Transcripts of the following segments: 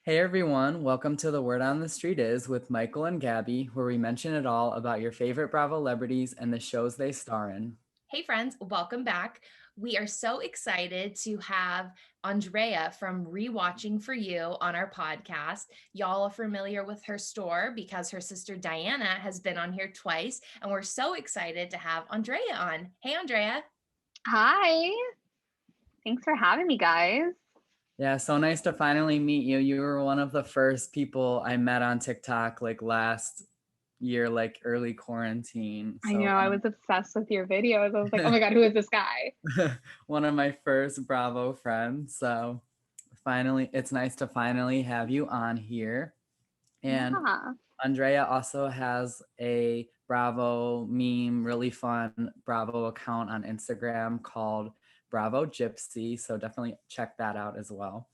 Hey everyone, welcome to The Word on the Street Is with Michael and Gabby, where we mention it all about your favorite Bravo celebrities and the shows they star in. Hey friends, welcome back. We are so excited to have Andrea from Rewatching for You on our podcast. Y'all are familiar with her store because her sister Diana has been on here twice, and we're so excited to have Andrea on. Hey Andrea. Hi. Thanks for having me, guys. Yeah, so nice to finally meet you. You were one of the first people I met on TikTok like last year, like early quarantine. I know, I was obsessed with your videos. I was like, oh my God, who is this guy? One of my first Bravo friends. So finally, it's nice to finally have you on here. And Yeah. Andrea also has a Bravo meme, really fun Bravo account on Instagram called Bravo Gypsy. So definitely check that out as well.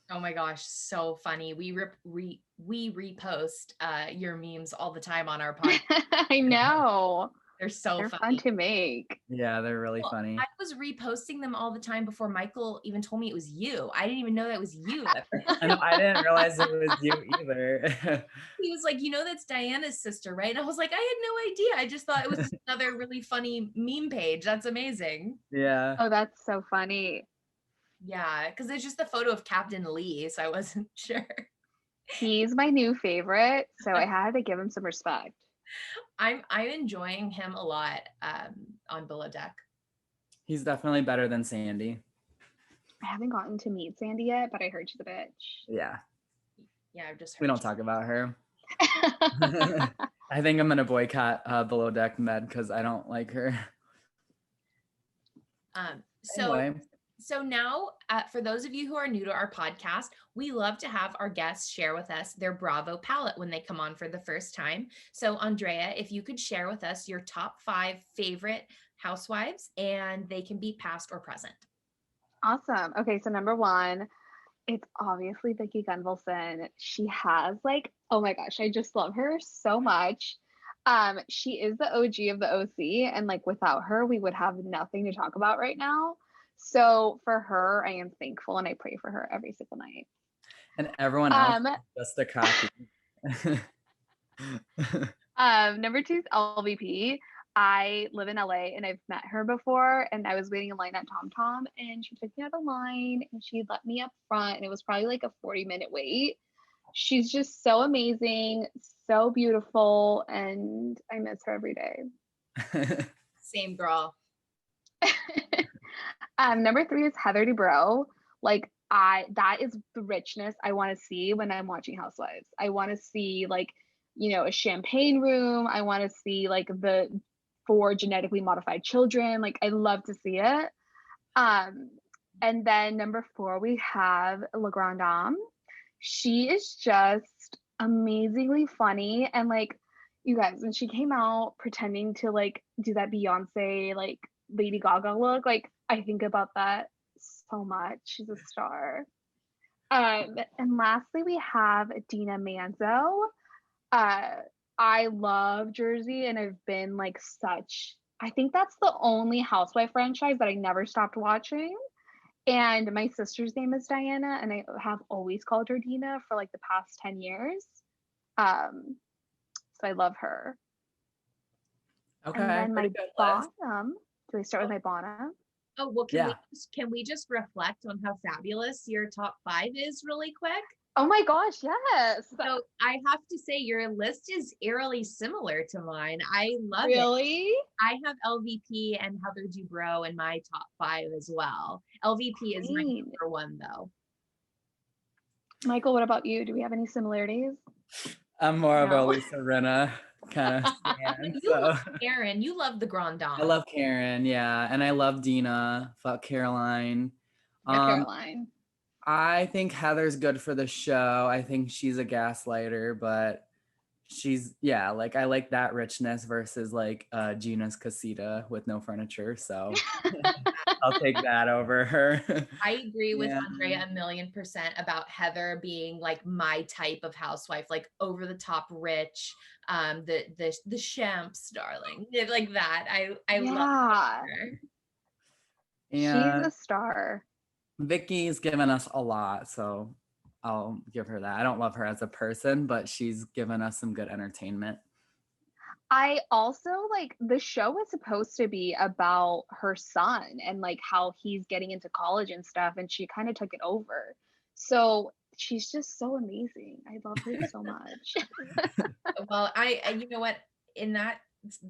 Oh my gosh, so funny. We repost your memes all the time on our podcast. I know. They're so They're fun funny. to make. Yeah, they're really Well, funny. I was reposting them all the time before Michael even told me it was you. I didn't even know that was you at first. I know I didn't realize it was you either. He was like, that's Diana's sister, right? And I was like, I had no idea. I just thought it was just another really funny meme page. That's amazing. Yeah. Oh, that's so funny. Yeah, because it's just the photo of Captain Lee, so I wasn't sure. He's my new favorite, so I had to give him some respect. I'm enjoying him a lot on Below Deck. He's definitely better than Sandy. I haven't gotten to meet Sandy yet, but I heard she's a bitch. Yeah. Yeah, I've just heard. We don't talk about her. I think I'm gonna boycott Below Deck Med because I don't like her. Anyway. So now, for those of you who are new to our podcast, we love to have our guests share with us their Bravo palette when they come on for the first time. So Andrea, if you could share with us your top 5 favorite housewives, and they can be past or present. Awesome. Okay, so number 1, it's obviously Vicki Gunvalson. She has oh my gosh, I just love her so much. She is the OG of the OC, and without her, we would have nothing to talk about right now. So for her, I am thankful and I pray for her every single night. And everyone else just a copy. Number 2 is LVP. I live in LA and I've met her before, and I was waiting in line at Tom Tom and she took me out of line and she let me up front, and it was probably like a 40-minute wait. She's just so amazing, so beautiful, and I miss her every day. Same girl. Number 3 is Heather Dubrow. That is the richness I want to see when I'm watching Housewives. I want to see a champagne room. I want to see the 4 genetically modified children. I love to see it. And then number 4, we have La Grande Dame. She is just amazingly funny, and you guys, when she came out pretending to do that Beyonce Lady Gaga look, I think about that so much. She's a star. And lastly, we have Dina Manzo. I love Jersey, and I've been I think that's the only housewife franchise that I never stopped watching. And my sister's name is Diana, and I have always called her Dina for the past 10 years. So I love her. Okay. And then my bottom. Do I start with my bottom? Oh, well, can we just reflect on how fabulous your top 5 is really quick? Oh my gosh, yes. So I have to say your list is eerily similar to mine. I love it. Really? I have LVP and Heather Dubrow in my top 5 as well. LVP is my number 1 though. Michael, what about you? Do we have any similarities? I'm more of a Lisa Rinna kind of fan. Love Karen. You love the Grande Dame. I love Karen, yeah. And I love Dina. Fuck Caroline. Caroline. I think Heather's good for the show. I think she's a gaslighter, but she's, I like that richness versus Gina's casita with no furniture. So I'll take that over her. I agree with Andrea 1,000,000% about Heather being my type of housewife, over the top rich, the Champs, darling, like that. I love her. And she's a star. Vicky's given us a lot, so I'll give her that. I don't love her as a person, but she's given us some good entertainment. I also like the show was supposed to be about her son and like how he's getting into college and stuff, and she kind of took it over. So she's just so amazing. I love her so much. Well, you know what? In that,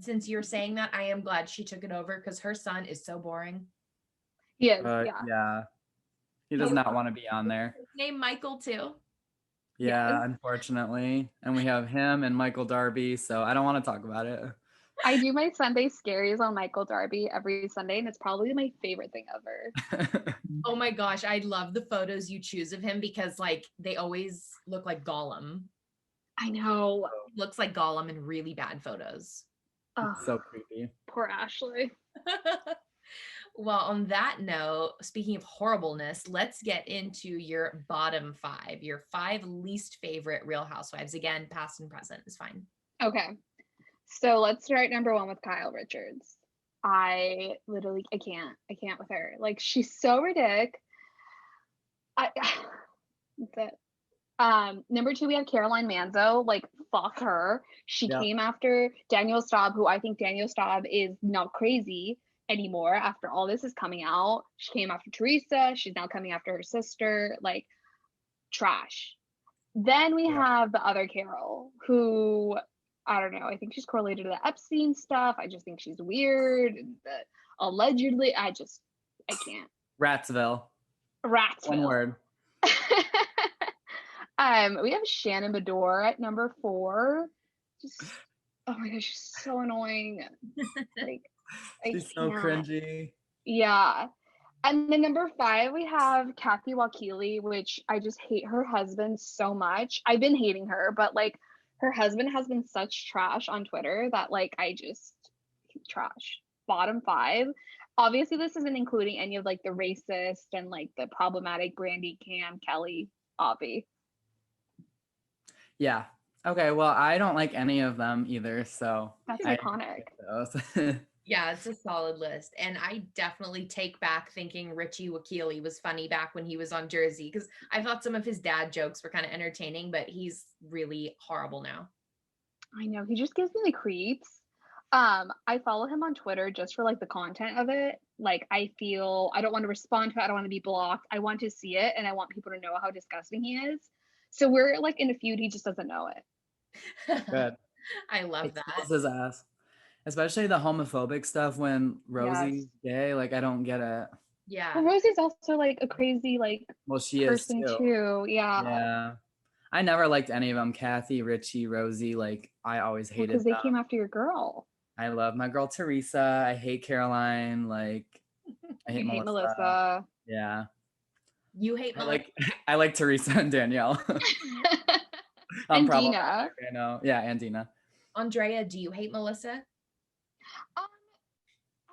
since you're saying that, I am glad she took it over because her son is so boring. He is, Yeah. He does not want to be on there. His name Michael too. Yeah, Yes. Unfortunately. And we have him and Michael Darby, so I don't want to talk about it. I do my Sunday scaries on Michael Darby every Sunday, and it's probably my favorite thing ever. Oh my gosh, I love the photos you choose of him because like they always look like Gollum. I know. Looks like Gollum in really bad photos. Oh, so creepy. Poor Ashley. Well, on that note, speaking of horribleness, let's get into your bottom 5, your 5 least favorite Real Housewives. Again, past and present is fine. Okay. So let's start number 1 with Kyle Richards. I can't with her. Like, she's so ridiculous. Number 2, we have Caroline Manzo. Like, fuck her. She came after Danielle Staub, who I think Danielle Staub is not crazy anymore after all this is coming out. She came after Teresa. She's now coming after her sister. Like, trash. Then we have the other Carol, who I don't know. I think she's correlated to the Epstein stuff. I just think she's weird. Allegedly, I can't. Ratsville. One word. We have Shannon Bedore at number 4. Just, oh my gosh, she's so annoying. Like, she's so cringy. Yeah. And then number 5, we have Kathy Wakili, which I just hate her husband so much. I've been hating her, but like her husband has been such trash on Twitter that like he's trash. Bottom 5. Obviously, this isn't including any of like the racist and like the problematic Brandy, Cam, Kelly, Avi. Yeah. Okay. Well, I don't like any of them either. So that's iconic. Yeah, it's a solid list. And I definitely take back thinking Richie Wakili was funny back when he was on Jersey, because I thought some of his dad jokes were kind of entertaining, but he's really horrible now. I know. He just gives me the creeps. I follow him on Twitter just for like the content of it. Like, I feel I don't want to respond to it. I don't want to be blocked. I want to see it, and I want people to know how disgusting he is. So we're like in a feud. He just doesn't know it. Good. I love that. His ass. Especially the homophobic stuff when Rosie's gay. Like, I don't get it. Yeah. Well, Rosie's also like a crazy she person is too. Yeah. Yeah. I never liked any of them. Kathy, Richie, Rosie. Like, I always hated them. Because they came after your girl. I love my girl Teresa. I hate Caroline. Like, I hate Melissa. Yeah. You hate Melissa? I like Teresa and Danielle. And Dina. I know. Yeah, and Dina. Andrea, do you hate Melissa?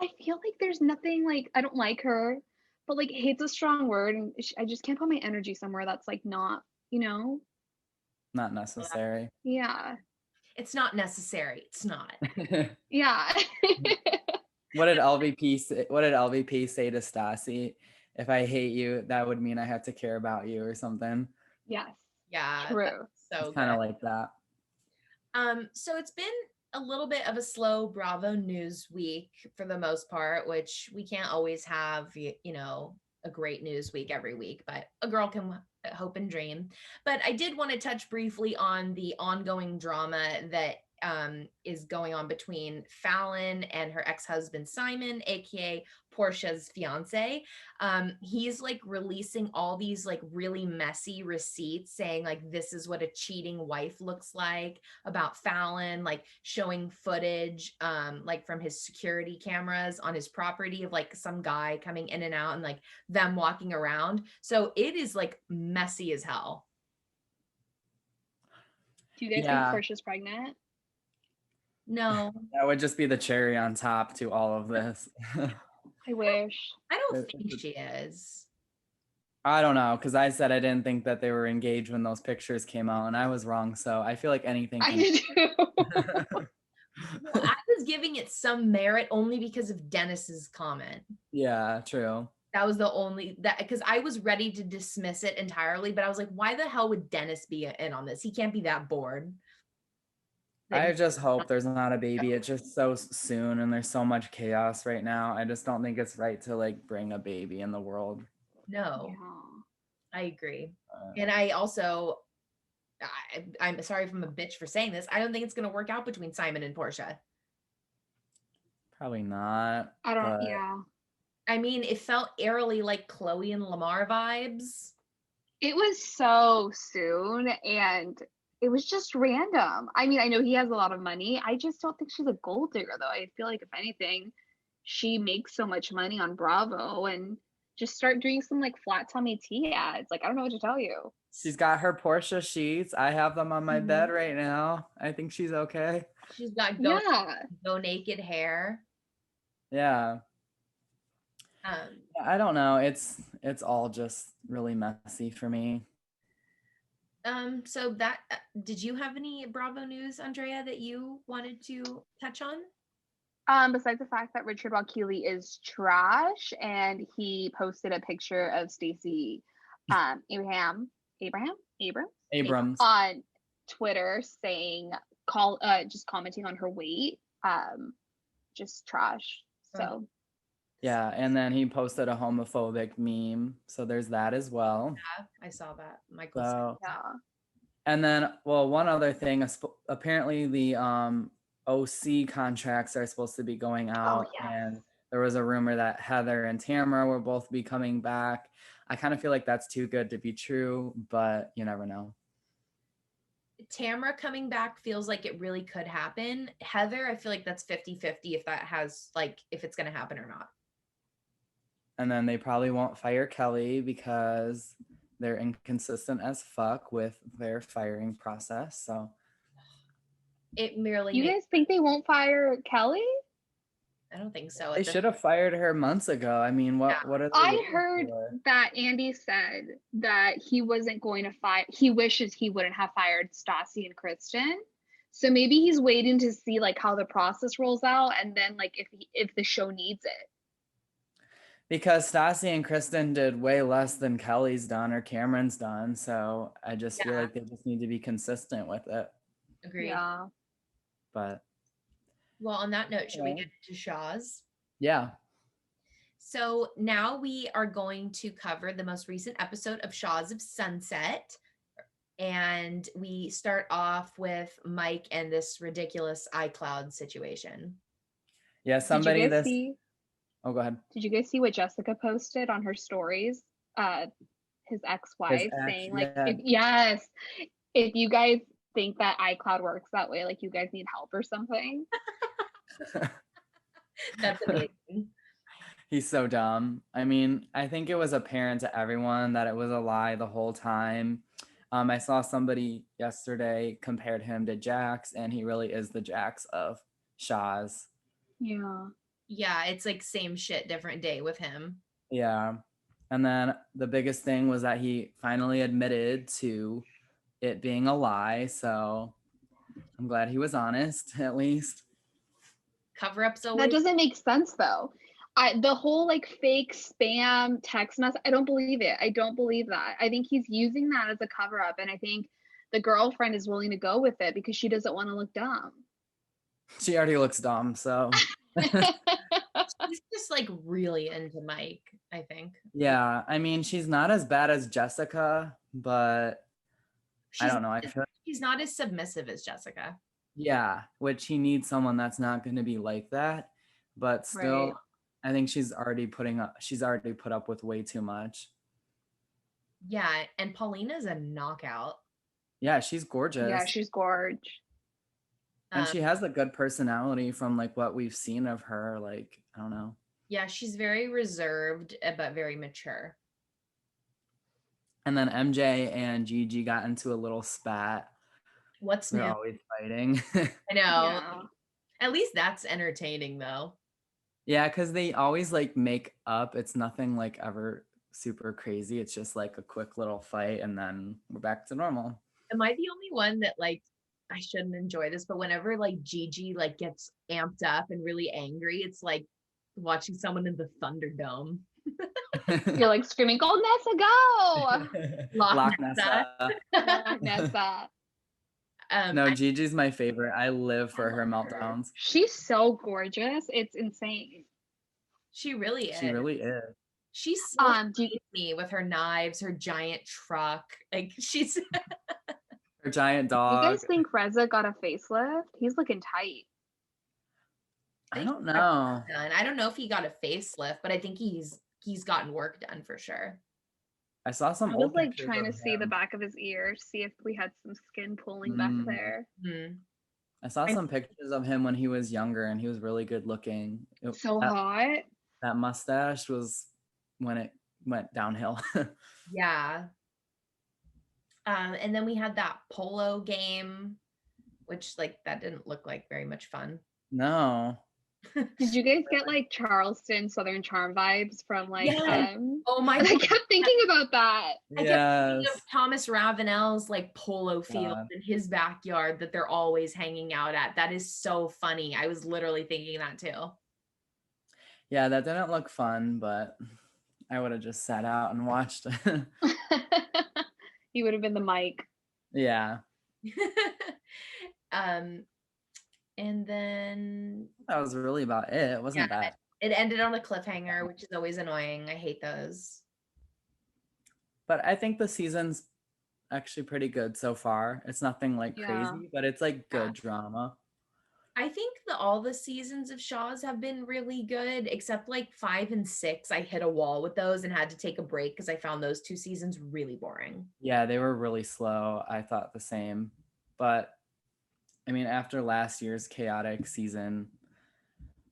I feel like there's nothing like I don't like her, but like hate's a strong word, and I just can't put my energy somewhere that's like not, not necessary. Yeah. It's not necessary. It's not. Yeah. What did LVP say to Stassi? If I hate you, that would mean I have to care about you or something. Yes. Yeah. True. So kind of like that. So it's been a little bit of a slow Bravo news week for the most part, which we can't always have, a great news week every week, but a girl can hope and dream. But I did want to touch briefly on the ongoing drama that is going on between Falynn and her ex-husband Simon, aka Porsha's fiance. He's like releasing all these like really messy receipts saying like this is what a cheating wife looks like about Falynn, like showing footage like from his security cameras on his property of like some guy coming in and out and like them walking around. So it is like messy as hell. Do you guys think Porsha's pregnant? No. That would just be the cherry on top to all of this. I wish. I don't think she is. I don't know, because I said I didn't think that they were engaged when those pictures came out, and I was wrong. So I feel like anything. I do. Well, I was giving it some merit only because of Dennis's comment. Yeah, true. That was the only that because I was ready to dismiss it entirely, but I was like, why the hell would Dennis be in on this? He can't be that bored. I just hope there's not a baby. It's just so soon and there's so much chaos right now. I just don't think it's right to like bring a baby in the world. No, Yeah. I agree. And I also, I'm sorry if I'm a bitch for saying this. I don't think it's going to work out between Simon and Porsha. Probably not. I don't, but yeah. I mean, it felt eerily like Chloe and Lamar vibes. It was so soon and it was just random. I mean, I know he has a lot of money. I just don't think she's a gold digger though. I feel like if anything, she makes so much money on Bravo and just start doing some like flat tummy tea ads. Like, I don't know what to tell you. she's got her Porsha sheets. I have them on my Mhm. bed right now. I think she's okay. She's got Yeah. go naked hair. Yeah. I don't know. It's all just really messy for me. So that did you have any Bravo news, Andrea, that you wanted to touch on? Besides the fact that Richard Walkeely is trash and he posted a picture of Stacey Abrams on Twitter saying just commenting on her weight. Just trash. So yeah, and then he posted a homophobic meme. So there's that as well. Yeah, I saw that. Michael. So, yeah. and then, well, one other thing, apparently the OC contracts are supposed to be going out. yes. And there was a rumor that Heather and Tamara will both be coming back. I kind of feel like that's too good to be true, but you never know. Tamara coming back feels like it really could happen. Heather, I feel like that's 50-50 if that has like if it's going to happen or not. And then they probably won't fire Kelly because they're inconsistent as fuck with their firing process. So it merely You guys think they won't fire Kelly? I don't think so. they should have fired her months ago. I mean, what are they I heard that Andy said that he wasn't going to fire. He wishes he wouldn't have fired Stassi and Kristen. So maybe he's waiting to see like how the process rolls out, and then like if the show needs it. Because Stassi and Kristen did way less than Kelly's done or Cameron's done. So I just feel like they just need to be consistent with it. Agreed. Yeah. But well, on that note, should we get into Shahs? Yeah. So now we are going to cover the most recent episode of Shahs of Sunset. And we start off with Mike and this ridiculous iCloud situation. Yeah, somebody this. Oh, go ahead. Did you guys see what Jessica posted on her stories? His ex-wife saying like, if you guys think that iCloud works that way, like you guys need help or something. That's amazing. He's so dumb. I mean, I think it was apparent to everyone that it was a lie the whole time. I saw somebody yesterday compared him to Jax, and he really is the Jax of Shahs. Yeah. Yeah, it's like same shit, different day with him. Yeah. And then the biggest thing was that he finally admitted to it being a lie. So I'm glad he was honest, at least. Cover-ups always. That doesn't make sense though. The whole like fake spam text message, I don't believe it. I don't believe that. I think he's using that as a cover-up, and I think the girlfriend is willing to go with it because she doesn't want to look dumb. She already looks dumb, so. She's just like really into Mike, I think. Yeah, I mean, she's not as bad as Jessica, but I don't know. I feel she's not as submissive as Jessica. Yeah, which he needs someone that's not going to be like that, but still, right. I think she's already put up with way too much. Yeah, and Paulina's a knockout. Yeah, she's gorgeous. Yeah, she's gorgeous. And she has a good personality from like what we've seen of her. Like, I don't know. Yeah, she's very reserved, but very mature. And then MJ and Gigi got into a little spat. What's new? They're always fighting. I know. Yeah. At least that's entertaining though. Yeah, because they always like make up. It's nothing like ever super crazy. It's just like a quick little fight and then we're back to normal. Am I the only one that like, I shouldn't enjoy this, but whenever like Gigi like gets amped up and really angry, it's like watching someone in the Thunderdome. You're like screaming, "Go Nessa, go!" Loch Nessa. Nessa. No, Gigi's my favorite. I live for her meltdowns. She's so gorgeous. It's insane. She really is. She really is. She's so me with her knives, her giant truck. Like she's her giant dog. You guys think Reza got a facelift? He's looking tight. I don't know. I don't know if he got a facelift, but I think he's gotten work done for sure. I saw some. I was like trying to see the back of his ear, see if we had some skin pulling back there. I saw some pictures of him when he was younger, and he was really good looking. Hot. That mustache was when it went downhill. Yeah. And then we had that polo game, which like that didn't look like very much fun. No. Did you guys get like Charleston Southern Charm vibes from like Oh my God. I kept thinking about that. I kept thinking of Thomas Ravenel's like polo field in his backyard that they're always hanging out at. That is so funny. I was literally thinking that too. Yeah, that didn't look fun, but I would have just sat out and watched. He would have been the mic. Yeah. And then that was really about it. It wasn't bad. It ended on a cliffhanger, which is always annoying. I hate those. But I think the season's actually pretty good so far. It's nothing like crazy, but it's like good drama. I think all the seasons of Shahs have been really good, except like 5 and 6. I hit a wall with those and had to take a break because I found those 2 seasons really boring. Yeah, they were really slow. I thought the same. But I mean, after last year's chaotic season,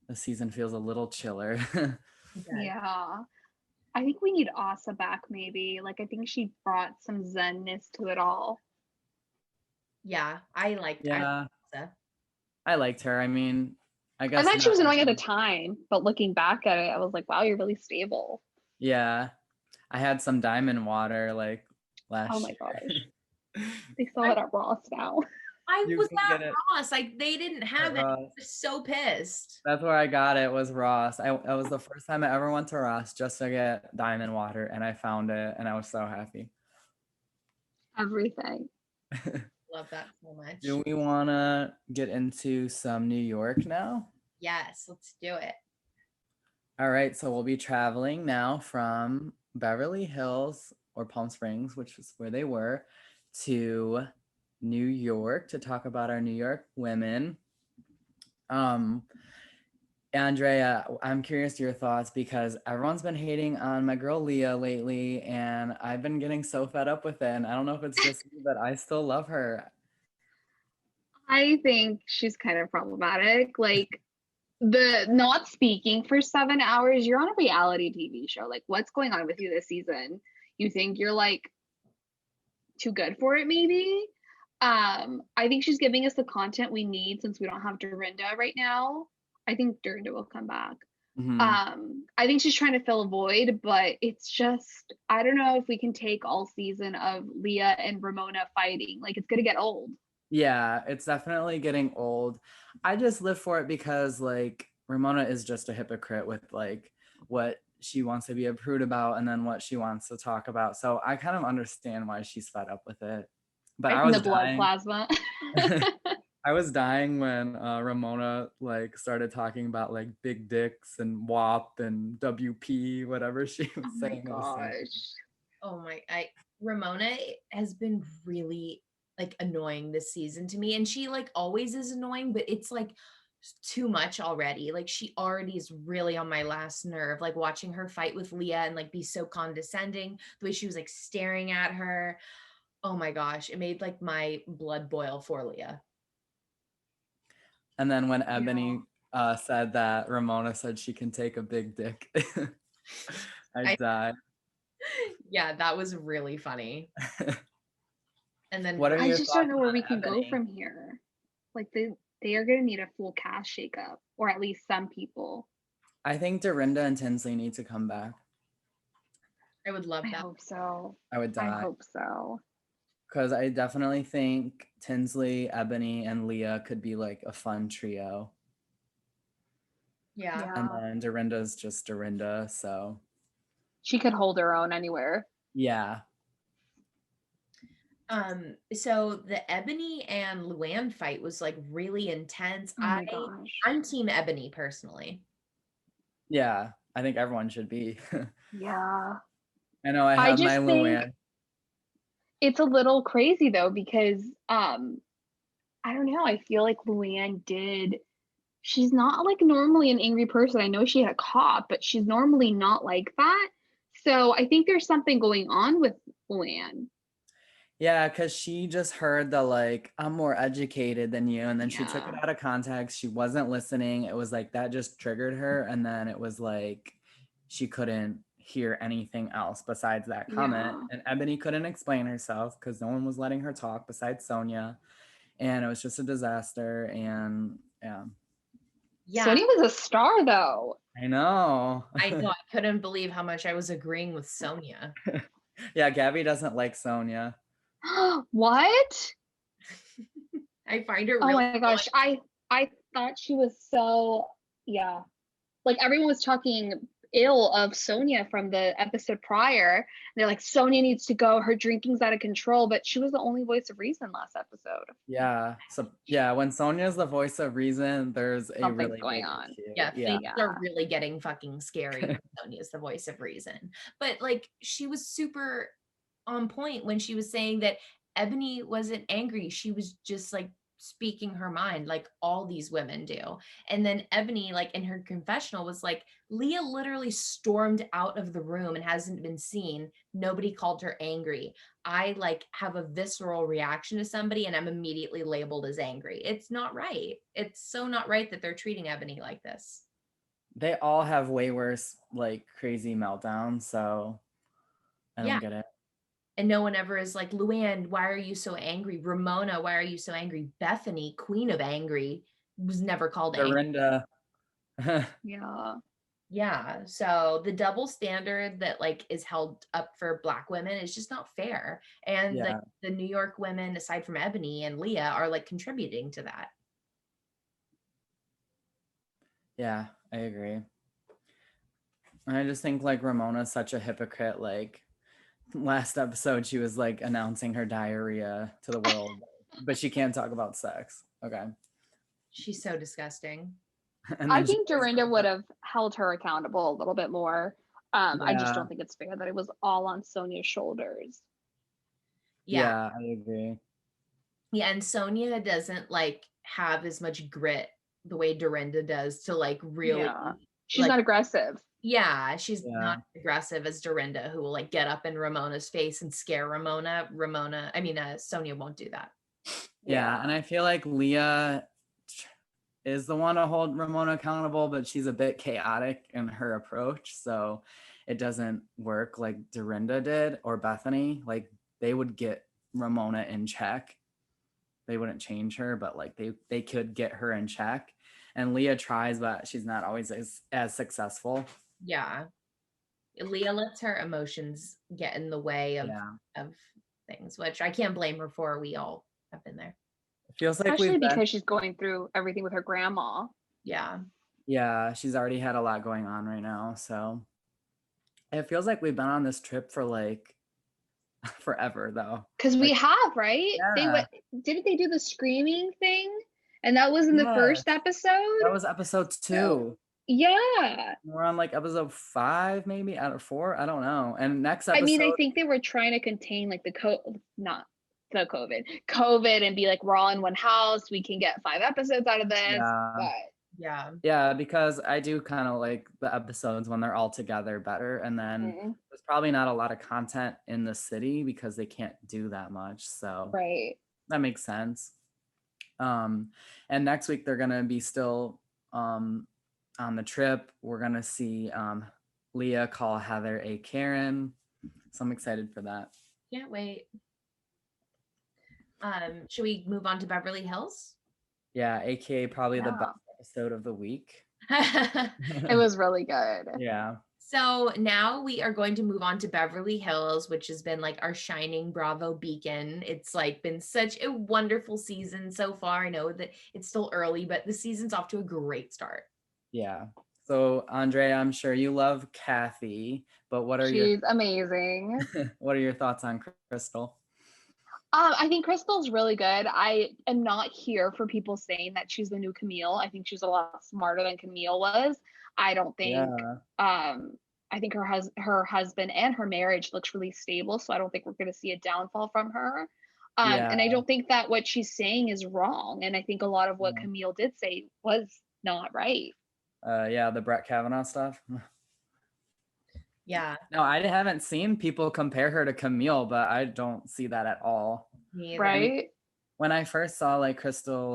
the season feels a little chiller. Yeah. I think we need Asa back maybe. Like I think she brought some zenness to it all. Yeah, I liked Asa. I liked her. I mean, I guess I thought she was annoying at the time, but looking back at it, I was like, wow, you're really stable. Yeah. I had some diamond water like last year. Oh my gosh. They sell it at Ross now. I was at Ross. Like they didn't have it. I was so pissed. That's where I got it, was Ross. It was the first time I ever went to Ross just to get diamond water, and I found it and I was so happy. Everything. Love that so much. Do we want to get into some New York now? Yes, let's do it. All right, so we'll be traveling now from Beverly Hills or Palm Springs, which is where they were, to New York to talk about our New York women. Andrea, I'm curious your thoughts because everyone's been hating on my girl Leah lately, and I've been getting so fed up with it. And I don't know if it's just me, but I still love her. I think she's kind of problematic. Like the not speaking for 7 hours, you're on a reality TV show. Like what's going on with you this season? You think you're like too good for it maybe? I think she's giving us the content we need since we don't have Dorinda right now. I think Dorinda will come back. I think she's trying to fill a void, but it's just, I don't know if we can take all season of Leah and Ramona fighting. Like it's gonna get old. Yeah, it's definitely getting old. I just live for it because like Ramona is just a hypocrite with like what she wants to be a prude about and then what she wants to talk about. So I kind of understand why she's fed up with it. But I was the blood plasma. I was dying when Ramona like started talking about like big dicks and WAP and WP, whatever she was saying. Oh my gosh. Ramona has been really like annoying this season to me, and she like always is annoying, but it's like too much already. Like she already is really on my last nerve, like watching her fight with Leah and like be so condescending, the way she was like staring at her. Oh my gosh, it made like my blood boil for Leah. And then when Ebony said that Ramona said she can take a big dick, I died. Yeah, that was really funny. And then what are I just don't know where we can Ebony? go from here. Like they are gonna need a full cast shakeup, or at least some people. I think Dorinda and Tinsley need to come back. I would love that. I hope so. I would die. I hope so. Because I definitely think Tinsley, Ebony, and Leah could be like a fun trio. Yeah. And then Dorinda's just Dorinda, so. She could hold her own anywhere. Yeah. So the Ebony and Luann fight was like really intense. Oh my gosh. I'm team Ebony personally. Yeah. I think everyone should be. Yeah. I know I I have my just think Luann. it's a little crazy though, because I don't know. I feel like Luann she's not like normally an angry person. I know she had a cop, but she's normally not like that. So I think there's something going on with Luann. Yeah, because she just heard the like, I'm more educated than you. And then she took it Yeah. out of context. She wasn't listening. It was like that just triggered her. And then it was like she couldn't hear anything else besides that comment. Yeah. And Ebony couldn't explain herself because no one was letting her talk besides Sonia. And it was just a disaster. And yeah. Sonia was a star though. I know. I know. I couldn't believe how much I was agreeing with Sonia. Yeah, Gabby doesn't like Sonia. What? I find her Oh really my gosh. I thought she was so, yeah. Like everyone was talking ill of Sonia from the episode prior. They're like, Sonia needs to go. Her drinking's out of control. But she was the only voice of reason last episode. Yeah. So yeah, when Sonia's the voice of reason, there's a Something's really going big on. issue. Yeah, things Yeah. are really getting fucking scary when Sonia's the voice of reason. But like she was super on point when she was saying that Ebony wasn't angry. She was just like speaking her mind like all these women do. And then Ebony, like in her confessional, was like, Leah literally stormed out of the room and hasn't been seen. Nobody called her angry. I like have a visceral reaction to somebody and I'm immediately labeled as angry. It's not right. It's so not right that they're treating Ebony like this. They all have way worse, like crazy meltdowns. So I don't get it. And no one ever is like, Luann, why are you so angry? Ramona, why are you so angry? Bethany, queen of angry, was never called angry. Dorinda. Yeah. Yeah. So the double standard that like is held up for Black women is just not fair. And Yeah. like the New York women, aside from Ebony and Leah, are like contributing to that. Yeah, I agree. And I just think like Ramona's such a hypocrite. Like last episode, she was like announcing her diarrhea to the world, but she can't talk about sex. Okay. She's so disgusting. And I then she think Dorinda would have held her accountable a little bit more. I just Yeah. don't think it's fair that it was all on Sonia's shoulders. Yeah, I agree. Yeah, and Sonia doesn't like have as much grit the way Dorinda does to like really Yeah. She's like, not aggressive. yeah, she's Yeah. not aggressive as Dorinda, who will like get up in Ramona's face and scare Ramona. Sonia won't do that. Yeah, and I feel like Leah is the one to hold Ramona accountable, but she's a bit chaotic in her approach, so it doesn't work like Dorinda did or Bethany. Like they would get Ramona in check. They wouldn't change her, but like they could get her in check. And Leah tries, but she's not always as successful. Yeah. Leah lets her emotions get in the way of things, which I can't blame her for. We all have been there. It feels like especially because she's going through everything with her grandma. Yeah, she's already had a lot going on right now, so it feels like we've been on this trip for like forever though, because we have, right? Yeah. Didn't they do the screaming thing, and that was in the first episode? That was episode 2. Yeah, we're on like episode 5 maybe out of 4, I don't know. And next episode, I mean, I think they were trying to contain like the COVID and be like, we're all in one house, we can get 5 episodes out of this. But yeah, because I do kind of like the episodes when they're all together better. And then there's probably not a lot of content in the city because they can't do that much, so that makes sense. And next week they're gonna be still on the trip. We're gonna see Leah call Heather a Karen, so I'm excited for that. Can't wait. Should we move on to Beverly Hills? Yeah, aka probably the best episode of the week. It was really good. Yeah. So now we are going to move on to Beverly Hills, which has been like our shining Bravo beacon. It's like been such a wonderful season so far. I know that it's still early, but the season's off to a great start. Yeah. So Andrea, I'm sure you love Kathy, but She's amazing. what are your thoughts on Crystal? I think Crystal's really good. I am not here for people saying that she's the new Camille. I think she's a lot smarter than Camille was. I don't think Yeah. I think her husband and her marriage looks really stable, so I don't think we're going to see a downfall from her. Yeah. And I don't think that what she's saying is wrong. And I think a lot of what Camille did say was not right. Yeah, the Brett Kavanaugh stuff. Yeah. No, I haven't seen people compare her to Camille, but I don't see that at all. Right? I mean, when I first saw like Crystal,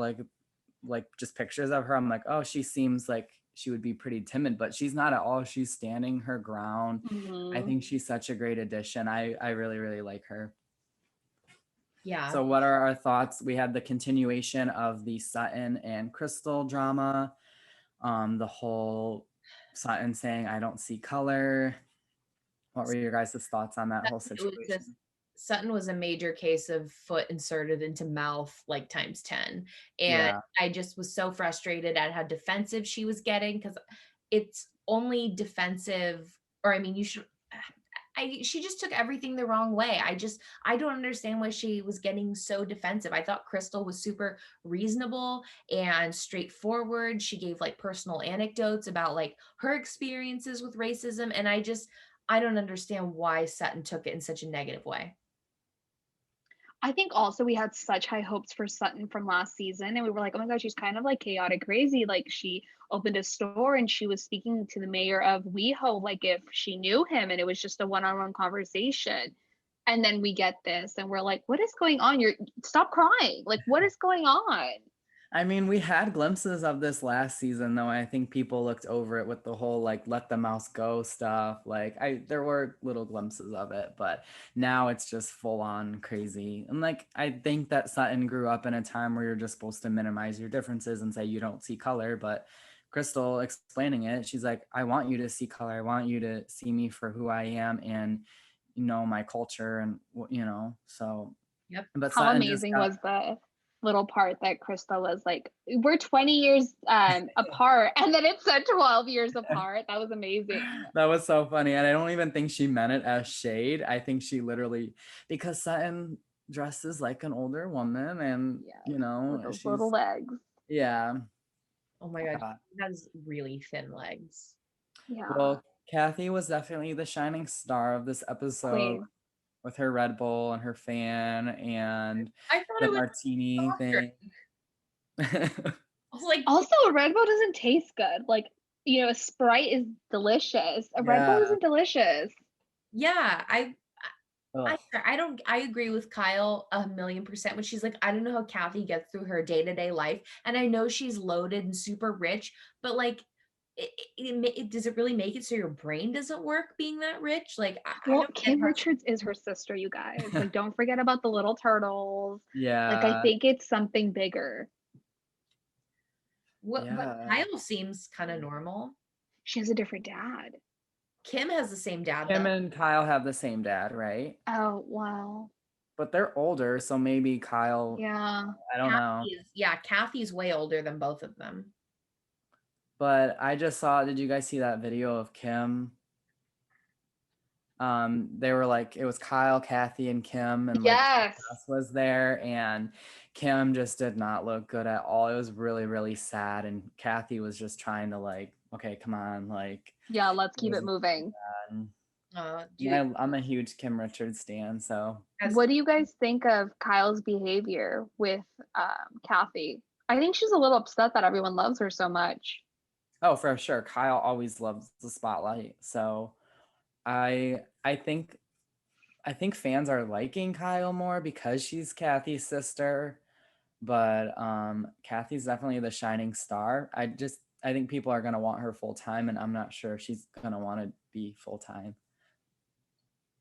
like just pictures of her, I'm like, oh, she seems like she would be pretty timid, but she's not at all. She's standing her ground. I think she's such a great addition. I really, really like her. Yeah. So what are our thoughts? We had the continuation of the Sutton and Crystal drama. The whole Sutton saying, I don't see color. What were your guys' thoughts on that whole situation? Sutton was a major case of foot inserted into mouth like times 10. And I just was so frustrated at how defensive she was getting, because it's only defensive, or I mean, she just took everything the wrong way. I don't understand why she was getting so defensive. I thought Crystal was super reasonable and straightforward. She gave like personal anecdotes about like her experiences with racism. And I don't understand why Sutton took it in such a negative way. I think also we had such high hopes for Sutton from last season, and we were like, oh my god, she's kind of like chaotic crazy. Like she opened a store and she was speaking to the mayor of WeHo like if she knew him, and it was just a one-on-one conversation. And then we get this and we're like, what is going on? Stop crying. Like, what is going on? I mean, we had glimpses of this last season, though. I think people looked over it with the whole like let the mouse go stuff. Like there were little glimpses of it, but now it's just full on crazy. And like I think that Sutton grew up in a time where you're just supposed to minimize your differences and say you don't see color. But Crystal explaining it, she's like, I want you to see color. I want you to see me for who I am and my culture, and so. Yep. But how Sutton amazing was the little part that Crystal was like, we're 20 years apart, and then it said 12 years apart. That was amazing. That was so funny. And I don't even think she meant it as shade. I think she literally, because Sutton dresses like an older woman, and with those little legs. Yeah. Oh my god, she has really thin legs. Yeah. Well, Kathy was definitely the shining star of this episode. With her Red Bull and her fan and I thought the martini thing. I was like, also, a Red Bull doesn't taste good. Like, a Sprite is delicious. A Red Bull isn't delicious. Yeah, I agree with Kyle 1,000,000% when she's like, I don't know how Kathy gets through her day-to-day life. And I know she's loaded and super rich, but like, does it really make it so your brain doesn't work being that rich? Like, Kim Richards is her sister, you guys. Like, don't forget about the little turtles. Yeah. Like, I think it's something bigger. But Kyle seems kind of normal. She has a different dad. Kim has the same dad. Kim and Kyle have the same dad, right? Oh, wow. But they're older, so maybe Kyle. Yeah. I don't know. Yeah, Kathy's way older than both of them. But I just saw, did you guys see that video of Kim? They were like, it was Kyle, Kathy, and Kim, and like was there, and Kim just did not look good at all. It was really, really sad, and Kathy was just trying to like, okay, come on, like, yeah, let's keep it moving. I'm a huge Kim Richards stan. So what do you guys think of Kyle's behavior with Kathy? I think she's a little upset that everyone loves her so much. Oh, for sure. Kyle always loves the spotlight. So I think fans are liking Kyle more because she's Kathy's sister, but Kathy's definitely the shining star. I think people are going to want her full time, and I'm not sure if she's going to want to be full time.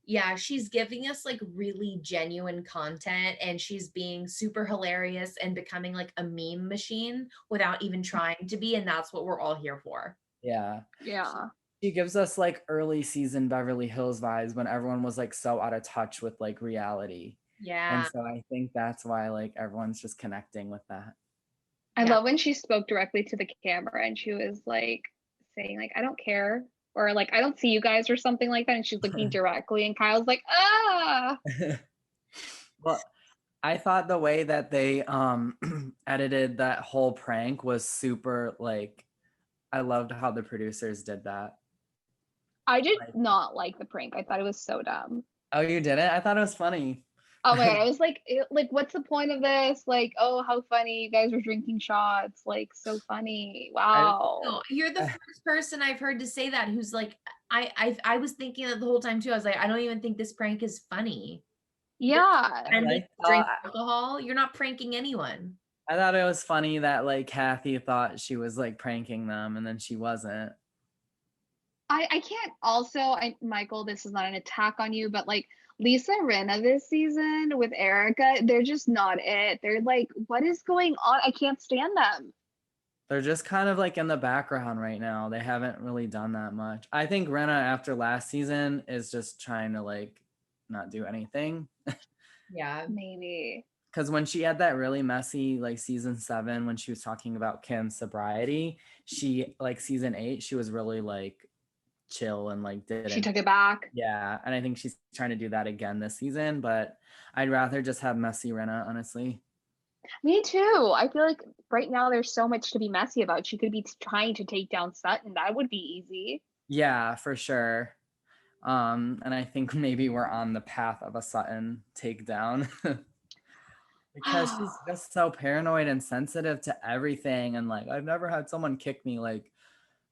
Yeah, she's giving us like really genuine content, and she's being super hilarious and becoming like a meme machine without even trying to be, and that's what we're all here for. Yeah. Yeah. She gives us like early season Beverly Hills vibes when everyone was like so out of touch with like reality. Yeah. And so I think that's why like everyone's just connecting with that. I love when she spoke directly to the camera and she was like saying like, I don't care, or like, I don't see you guys, or something like that. And she's looking directly, and Kyle's like, ah. Well, I thought the way that they edited that whole prank was super, like, I loved how the producers did that. I did not like the prank. I thought it was so dumb. Oh, you didn't? I thought it was funny. Oh my god, I was like, what's the point of this? Like, oh, how funny, you guys were drinking shots, like, so funny. Wow. No, you're the first person I've heard to say that who's like, I was thinking that the whole time too. I was like, I don't even think this prank is funny. Yeah. And they drink alcohol. You're not pranking anyone. I thought it was funny that like Kathy thought she was like pranking them and then she wasn't. I can't also, Michael, this is not an attack on you, but like Lisa Rinna this season with Erica, they're just not it. They're like, what is going on? I can't stand them. They're just kind of like in the background right now. They haven't really done that much. I think Rinna after last season is just trying to like not do anything. Yeah, maybe. Because when she had that really messy like season 7, when she was talking about Kim's sobriety, she like season 8, she was really like chill and like she took it back. Yeah, and I think she's trying to do that again this season, but I'd rather just have messy Rinna, honestly. Me too. I feel like right now there's so much to be messy about. She could be trying to take down Sutton. That would be easy. Yeah, for sure. And I think maybe we're on the path of a Sutton takedown. Because she's just so paranoid and sensitive to everything, and like, I've never had someone kick me, like,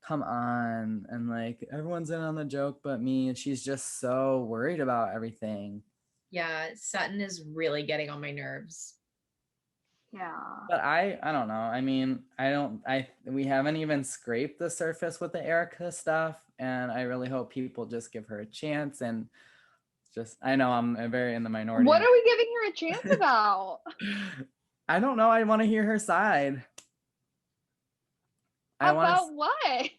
come on, and like, everyone's in on the joke but me, and she's just so worried about everything. Yeah, Sutton is really getting on my nerves. Yeah. But I don't know. I mean, we haven't even scraped the surface with the Erica stuff, and I really hope people just give her a chance. And just, I know I'm very in the minority. What are we giving her a chance about? I don't know. I want to hear her side. About what?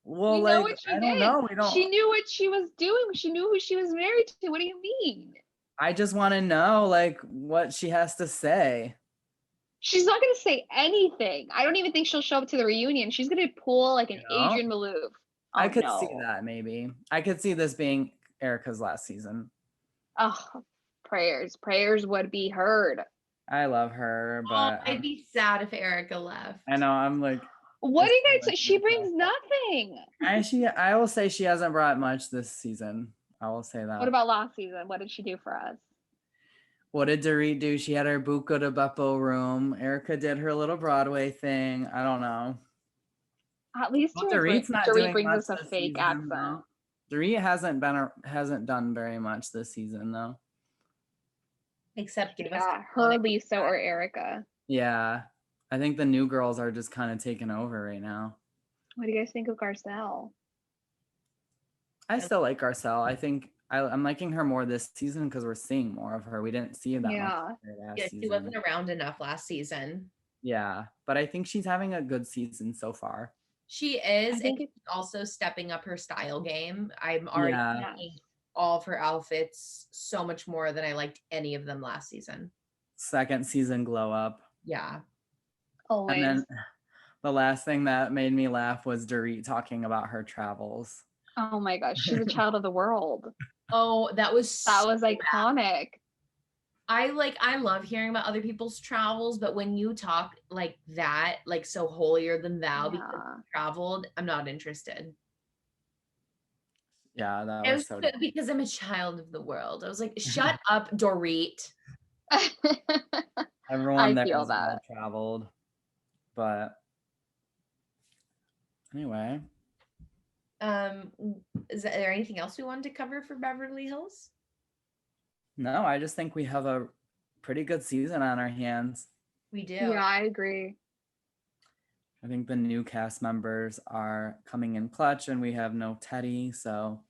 Well, we like, know what she I don't did. know. We don't. She knew what she was doing. She knew who she was married to. What do you mean? I just want to know, like, what she has to say. She's not going to say anything. I don't even think she'll show up to the reunion. She's going to pull like an Adrian Malouf. Oh, I could see that, maybe. I could see this being Erica's last season. Oh, prayers would be heard. I love her, but I'd be sad if Erica left. I know. I'm like, what do you guys say? She brings nothing. I will say she hasn't brought much this season. I will say that. What about last season? What did she do for us? What did Dorit do? She had her Buco de Beppo room. Erica did her little Broadway thing. I don't know. At least Dorit's not Dorit doing brings much us a this fake season, accent. though. Dorit hasn't done very much this season, though. Except give us her, Lisa, or Erica. Yeah. I think the new girls are just kind of taking over right now. What do you guys think of Garcelle? I still like Garcelle. I think I'm liking her more this season because we're seeing more of her. We didn't see that much last season. She wasn't around enough last season. Yeah, but I think she's having a good season so far. She is, and she's also stepping up her style game. I'm already liking all of her outfits so much more than I liked any of them last season. Second season glow up. Yeah. Always. And then the last thing that made me laugh was Dorit talking about her travels. Oh my gosh, she's a child of the world. Oh, that was iconic. I love hearing about other people's travels, but when you talk like that, like so holier than thou because you traveled, I'm not interested. Yeah, that was so because I'm a child of the world. I was like, shut up, Dorit. Everyone there is well traveled. But anyway. Is there anything else we wanted to cover for Beverly Hills? No, I just think we have a pretty good season on our hands. We do. Yeah, I agree. I think the new cast members are coming in clutch, and we have no Teddy, so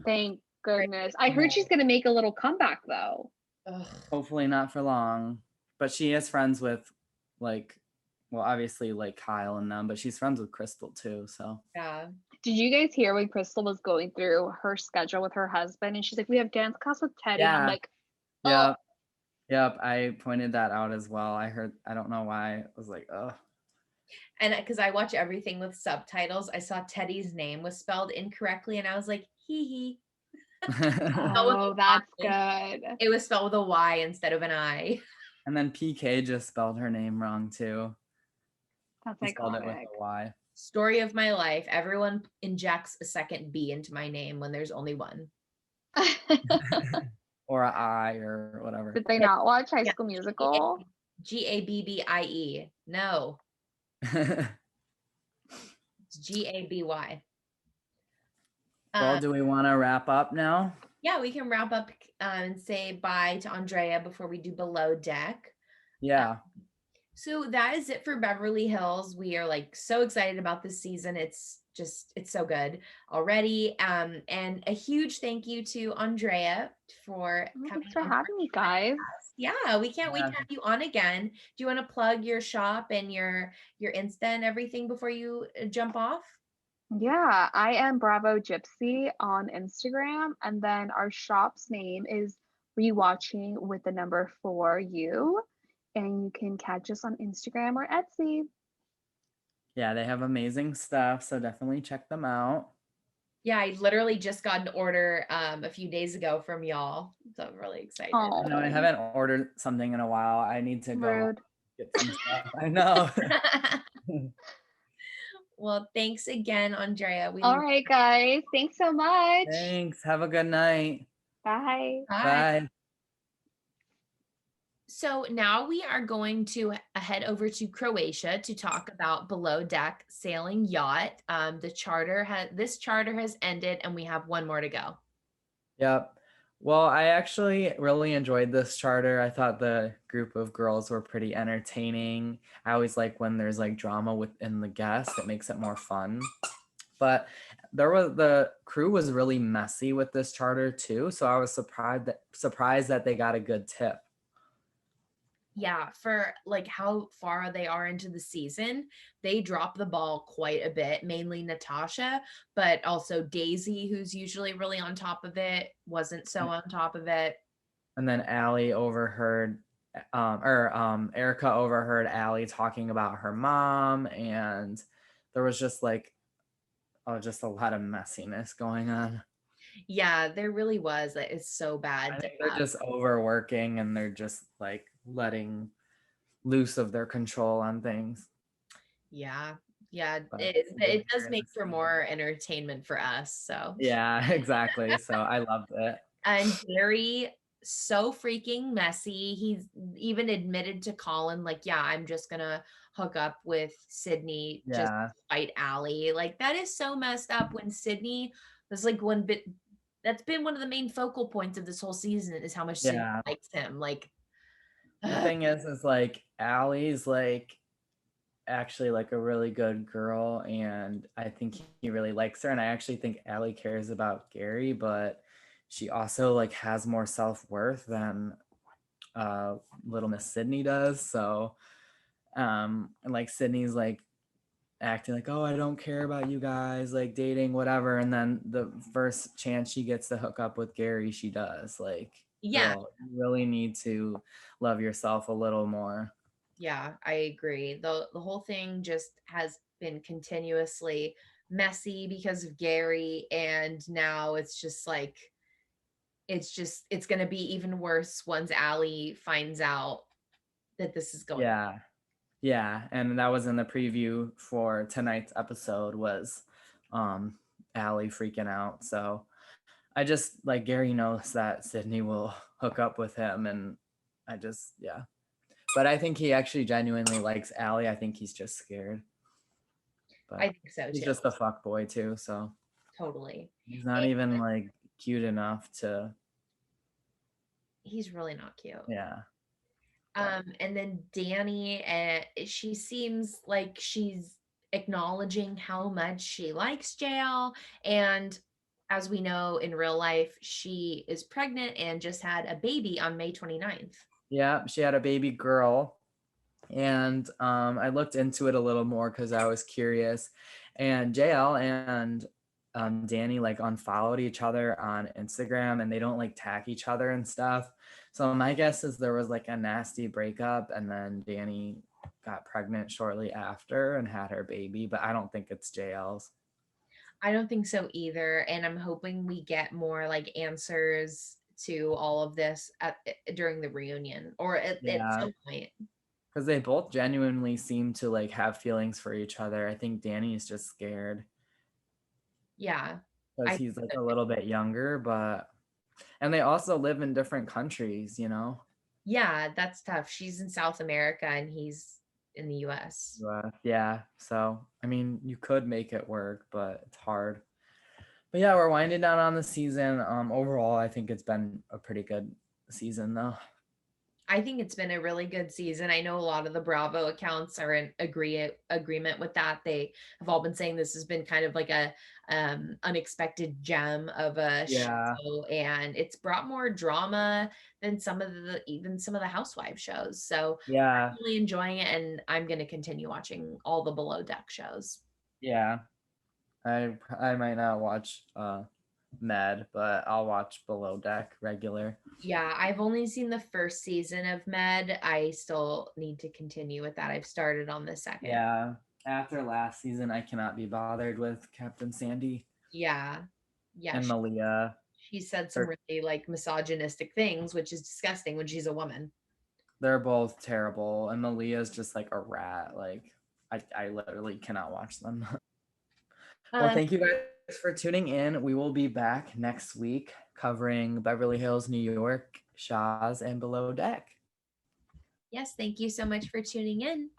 thank goodness. I heard she's gonna make a little comeback though. Ugh. Hopefully not for long. But she is friends with obviously like Kyle and them, but she's friends with Crystal too. So yeah. Did you guys hear when Crystal was going through her schedule with her husband, and she's like, "We have dance class with Teddy." Yeah. I'm like, Yep. I pointed that out as well. I don't know why. I was like, oh. And because I watch everything with subtitles, I saw Teddy's name was spelled incorrectly, and I was like, hee hee. Oh, that's good. It was spelled with a Y instead of an I. And then PK just spelled her name wrong too. That's He spelled it with iconic. a Y. Story of my life. Everyone injects a second B into my name when there's only one. Or a I or whatever. Did they not watch High School Musical? Gabby. No, it's Gaby. Well, do we want to wrap up now? Yeah, we can wrap up and say bye to Andrea before we do Below Deck. Yeah. So that is it for Beverly Hills. We are like so excited about this season. It's so good already. And a huge thank you to Andrea for coming. Thanks for having me, guys. Yeah, we can't wait to have you on again. Do you want to plug your shop and your Insta and everything before you jump off? Yeah, I am Bravo Gypsy on Instagram, and then our shop's name is Rewatching with the number 4U, and you can catch us on Instagram or Etsy. Yeah, they have amazing stuff, so definitely check them out. Yeah, I literally just got an order a few days ago from y'all, so I'm really excited. Oh, No, I haven't ordered something in a while. I need to go rude. get some stuff. I know. Well, thanks again, Andrea. All right, guys. Thanks so much. Thanks. Have a good night. Bye. Bye. So now we are going to head over to Croatia to talk about Below Deck Sailing Yacht. This charter has ended, and we have one more to go. Yep. Well, I actually really enjoyed this charter. I thought the group of girls were pretty entertaining. I always like when there's like drama within the guests. It makes it more fun. But the crew was really messy with this charter too. So I was surprised that they got a good tip. Yeah, for like how far they are into the season, they drop the ball quite a bit, mainly Natasha, but also Daisy, who's usually really on top of it, wasn't so on top of it. And then Erica overheard Allie talking about her mom, and there was just like just a lot of messiness going on. Yeah, there really was. It's so bad. I think they're just overworking, and they're just like letting loose of their control on things. Yeah, it does make for more entertainment for us. So yeah, exactly. So I loved it. And Gary, so freaking messy. He's even admitted to Colin, like, yeah, I'm just gonna hook up with Sydney just to fight Allie. Like, that is so messed up. When Sydney was like that's been one of the main focal points of this whole season, is how much Sydney likes him. Like, the thing is like Allie's like actually like a really good girl, and I think he really likes her, and I actually think Allie cares about Gary, but she also like has more self-worth than little Miss Sydney does. So and like Sydney's like acting like, oh, I don't care about you guys like dating, whatever, and then the first chance she gets to hook up with Gary, she does. Like, girl, you really need to love yourself a little more. Yeah, I agree. The whole thing just has been continuously messy because of Gary, and now it's just like it's going to be even worse once Allie finds out that this is going on. Yeah, and that was in the preview for tonight's episode, was Allie freaking out. So I just like, Gary knows that Sydney will hook up with him, and I just but I think he actually genuinely likes Allie. I think he's just scared. But I think so too. He's just a fuck boy too, so totally. He's not even like cute enough to. He's really not cute. Yeah. And then Danny, she seems like she's acknowledging how much she likes JL, and as we know in real life, she is pregnant and just had a baby on May 29th. Yeah, she had a baby girl, and I looked into it a little more because I was curious, and JL and Danny like unfollowed each other on Instagram, and they don't like tag each other and stuff. So my guess is there was like a nasty breakup, and then Danny got pregnant shortly after and had her baby, but I don't think it's JL's. I don't think so either. And I'm hoping we get more like answers to all of this during the reunion or at Yeah, some point. because they both genuinely seem to like have feelings for each other. I think Danny is just scared Yeah. because I he's like a little bit younger, but and they also live in different countries, you know. Yeah, that's tough. She's in South America and he's in the US. Yeah, so I mean, you could make it work, but it's hard. But yeah, we're winding down on the season. Overall, I think it's been a pretty good season, though. I think it's been a really good season. I know a lot of the Bravo accounts are in agreement with that. They have all been saying this has been kind of like a unexpected gem of a Yeah, show, and it's brought more drama than even some of the housewife shows. So yeah, I'm really enjoying it, and I'm going to continue watching all the Below Deck shows. yeah. I might not watch Med, but I'll watch Below Deck regular. Yeah, I've only seen the first season of Med. I still need to continue with that. I've started on the second. Yeah, after last season, I cannot be bothered with Captain Sandy Yeah. Yeah. and Malia. She said some really like misogynistic things, which is disgusting when she's a woman. They're both terrible, and Malia's just like a rat. Like I literally cannot watch them. Well, thank you guys for tuning in. We will be back next week covering Beverly Hills, New York, Shahs, and Below Deck. Yes, thank you so much for tuning in.